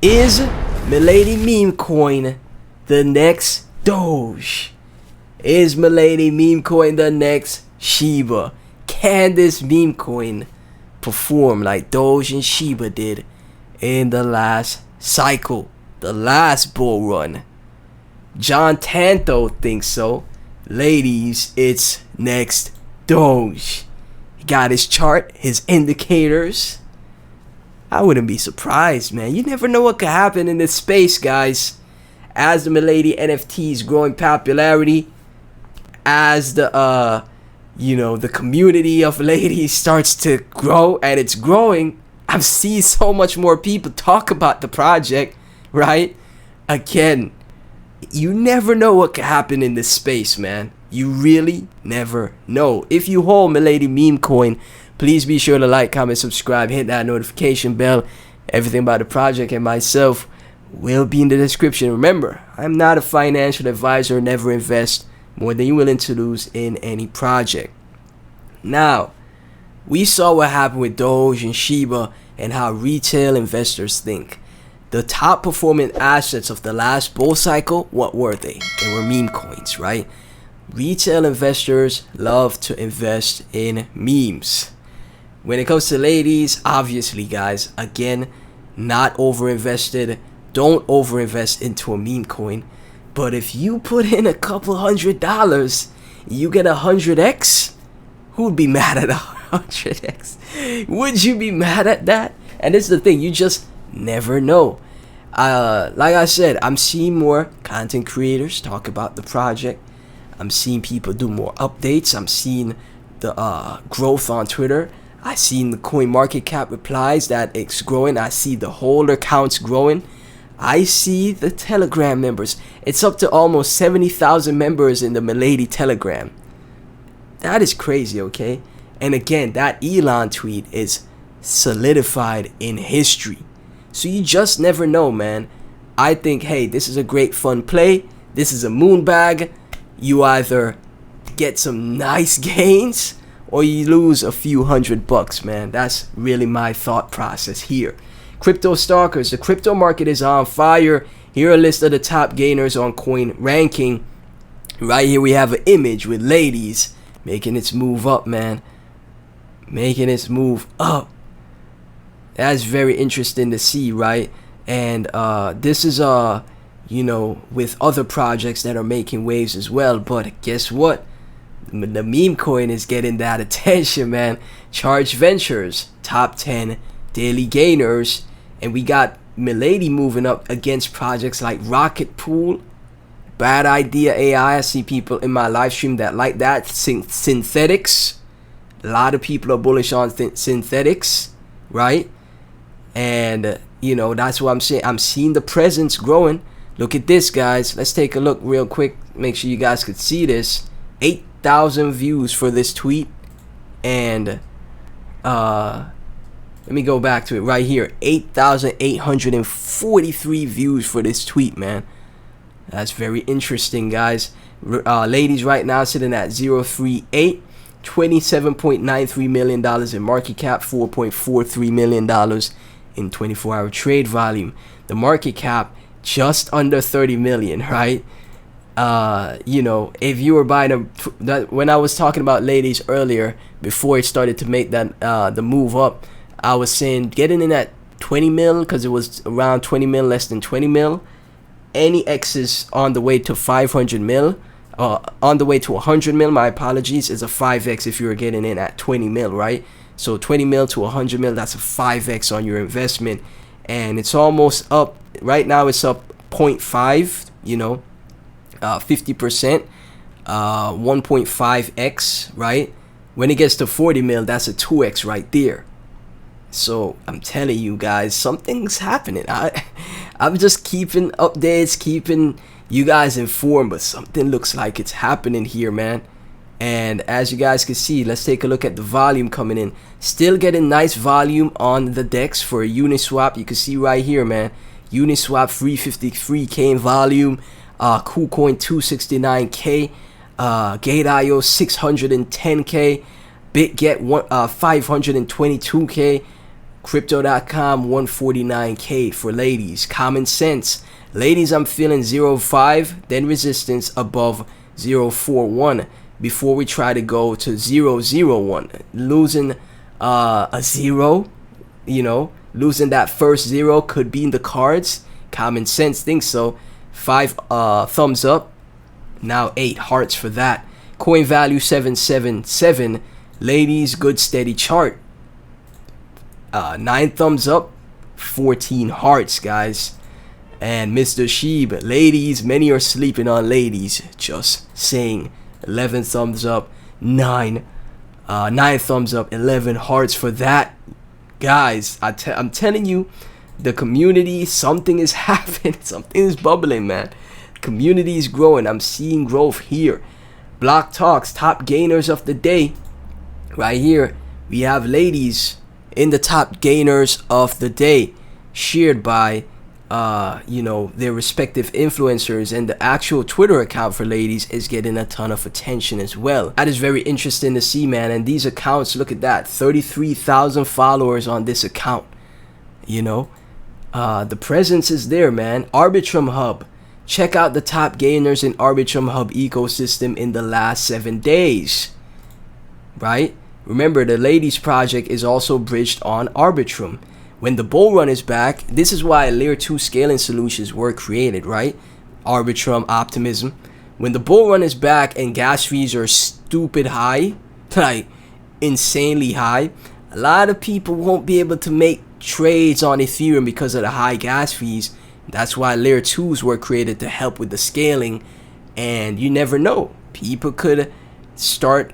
Is Milady Memecoin the next Doge? Is Milady Memecoin the next Shiba? Can this meme coin perform like Doge and Shiba did in the last cycle, the last bull run? John Tanto thinks so. Ladies, it's next Doge. He got his chart, his indicators. I wouldn't be surprised, man. You never know what could happen in this space, guys. As the Milady NFTs growing popularity, as the the community of ladies starts to grow, and it's growing, I've seen so much more people talk about the project, right? Again, you never know what could happen in this space, man. You really never know. If you hold Milady Memecoin, please be sure to like, comment, subscribe, hit that notification bell. Everything about the project and myself will be in the description. Remember, I'm not a financial advisor. Never invest more than you're willing to lose in any project. Now, we saw what happened with Doge and Shiba and how retail investors think. The top performing assets of the last bull cycle, what were they? They were meme coins, right? Retail investors love to invest in memes. When it comes to ladies, obviously, guys, again, not overinvested. Don't overinvest into a meme coin. But if you put in a couple $100, you get 100x. Who'd be mad at 100x? Would you be mad at that? And this is the thing, you just never know. Like I said, I'm seeing more content creators talk about the project. I'm seeing people do more updates. I'm seeing the growth on Twitter. I seen the coin market cap replies that it's growing. I see the holder counts growing. I see the Telegram members. It's up to almost 70,000 members in the Milady Telegram. That is crazy, okay? And again, that Elon tweet is solidified in history. So you just never know, man. I think, hey, this is a great fun play. This is a moon bag. You either get some nice gains or you lose a few $100, man. That's really my thought process here. Crypto stalkers, the crypto market is on fire. Here are a list of the top gainers on coin ranking. Right here we have an image with ladies making its move up, man. Making its move up. That's very interesting to see, right? And this is with other projects that are making waves as well. But guess what? The meme coin is getting that attention, man. Charge Ventures, top 10 daily gainers. And we got Milady moving up against projects like Rocket Pool, Bad Idea AI. I see people in my live stream that like that. Synthetics. A lot of people are bullish on synthetics, right? And that's what I'm saying. I'm seeing the presence growing. Look at this, guys. Let's take a look real quick. Make sure you guys could see this. 8,000 views for this tweet. And let me go back to it right here. 8,843 views for this tweet, man. That's very interesting, guys. Ladies right now sitting at 038. $27.93 million in market cap. $4.43 million in 24-hour trade volume. The market cap just under 30 million, right? If you were buying when I was talking about ladies earlier, before it started to make that the move up, I was saying getting in at 20 mil because it was around 20 mil, less than 20 mil. Any X's on the way to 500 mil, on the way to 100 mil, my apologies, is a 5x if you were getting in at 20 mil, right? So 20 mil to 100 mil, that's a 5x on your investment. And it's almost up, right now it's up 0.5, 50%, 1.5x, right? When it gets to 40 mil, that's a 2x right there. So I'm telling you guys, something's happening. I'm just keeping updates, keeping you guys informed, but something looks like it's happening here, man. And as you guys can see, let's take a look at the volume coming in. Still getting nice volume on the DEX for a Uniswap. You can see right here, man. Uniswap 353k in volume. KuCoin 269k. Gate.io 610k. BitGet 522k. Crypto.com 149k for ladies. Common sense. Ladies, I'm feeling 0.5, then resistance above 0.41 before we try to go to 0.01. Losing a zero, losing that first zero could be in the cards. Common sense thinks so. 5 thumbs up. Now 8 hearts for that. Coin value 777. Ladies, good steady chart. 9 thumbs up. 14 hearts, guys. And Mr. Sheeb, ladies, many are sleeping on ladies. Just saying. 11 thumbs up. 9 thumbs up. 11 hearts for that. Guys, I'm telling you, the community, something is happening. Something is bubbling, man. Community is growing. I'm seeing growth here. Block Talks, top gainers of the day. Right here, we have ladies in the top gainers of the day, shared by their respective influencers, and the actual Twitter account for ladies is getting a ton of attention as well. That is very interesting to see, man. And these accounts, look at that, 33,000 followers on this account. The presence is there, man. Arbitrum Hub, check out the top gainers in Arbitrum Hub ecosystem in the last 7 days, right? Remember, the ladies project is also bridged on Arbitrum. When the bull run is back, this is why layer 2 scaling solutions were created, right? Arbitrum, Optimism. When the bull run is back and gas fees are stupid high, like insanely high, a lot of people won't be able to make trades on Ethereum because of the high gas fees. That's why layer 2s were created to help with the scaling. And you never know, people could start,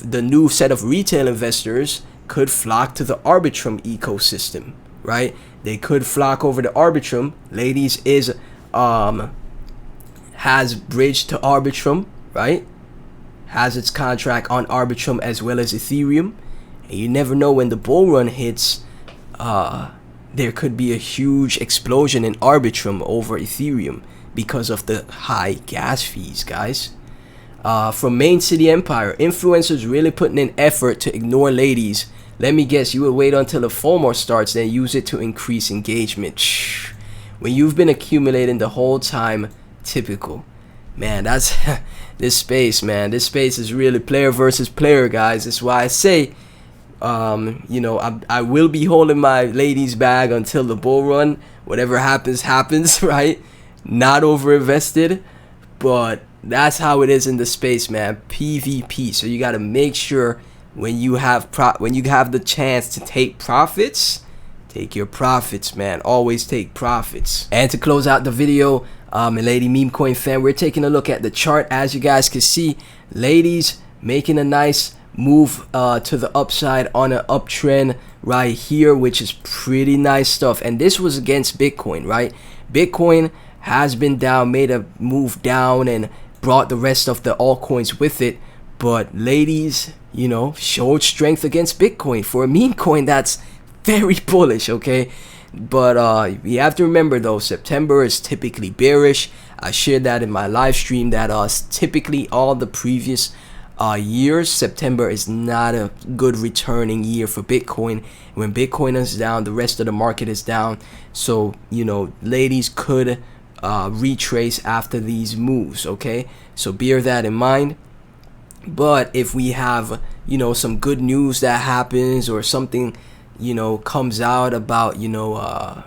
the new set of retail investors could flock to the Arbitrum ecosystem, right? They could flock over to Arbitrum. Ladies is has bridged to Arbitrum, right? Has its contract on Arbitrum as well as Ethereum. And you never know, when the bull run hits, there could be a huge explosion in Arbitrum over Ethereum because of the high gas fees, guys. From Main City Empire, influencers really putting in effort to ignore ladies. Let me guess, you would wait until the FOMO starts, then use it to increase engagement. When you've been accumulating the whole time, typical. Man, that's this space, man. This space is really player versus player, guys. That's why I say, I will be holding my ladies bag until the bull run. Whatever happens, happens, right? Not over invested, but that's how it is in the space, man. PvP. So you got to make sure when you have the chance to take profits, take your profits, man. Always take profits. And to close out the video, Milady Memecoin fan, we're taking a look at the chart. As you guys can see, ladies making a nice move to the upside on an uptrend right here, which is pretty nice stuff. And this was against Bitcoin, right? Bitcoin has been down, made a move down, and brought the rest of the altcoins with it. But ladies, showed strength against Bitcoin. For a meme coin, that's very bullish, okay? But you have to remember though, September is typically bearish. I shared that in my live stream, that typically all the previous years, September is not a good returning year for Bitcoin. When Bitcoin is down, the rest of the market is down. So ladies could retrace after these moves, okay? So bear that in mind. But if we have some good news that happens, or something comes out about the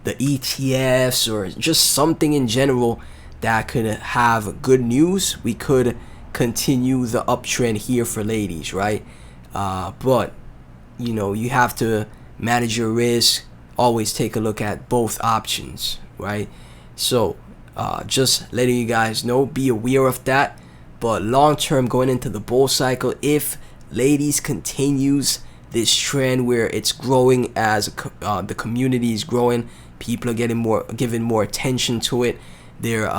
ETFs, or just something in general that could have good news, we could continue the uptrend here for ladies, right? But you have to manage your risk. Always take a look at both options, right? So just letting you guys know, be aware of that. But long term, going into the bull cycle, if ladies continues this trend where it's growing, as the community is growing, people are giving more attention to it. They're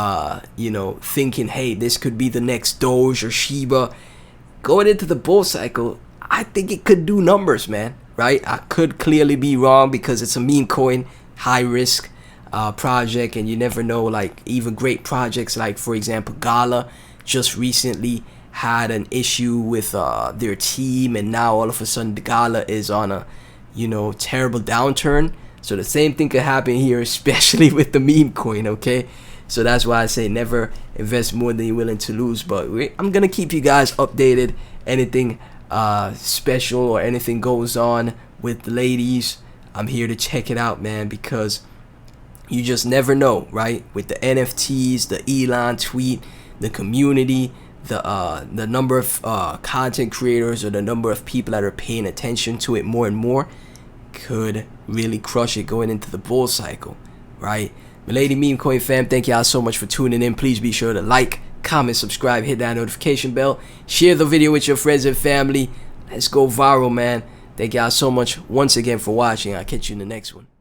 thinking, hey, this could be the next Doge or Shiba. Going into the bull cycle, I think it could do numbers, man, right? I could clearly be wrong because it's a meme coin, high risk project, and you never know. Like even great projects like, for example, Gala just recently had an issue with their team, and now all of a sudden the gala is on a, you know, terrible downturn. So the same thing could happen here, especially with the meme coin, okay? So that's why I say never invest more than you're willing to lose. But I'm gonna keep you guys updated. Anything special or anything goes on with the ladies, I'm here to check it out, man, because you just never know, right? With the NFTs, the Elon tweet, the community, the number of content creators, or the number of people that are paying attention to it more and more, could really crush it going into the bull cycle, right? Milady Memecoin fam, thank y'all so much for tuning in. Please be sure to like, comment, subscribe, hit that notification bell, share the video with your friends and family. Let's go viral, man. Thank y'all so much once again for watching. I'll catch you in the next one.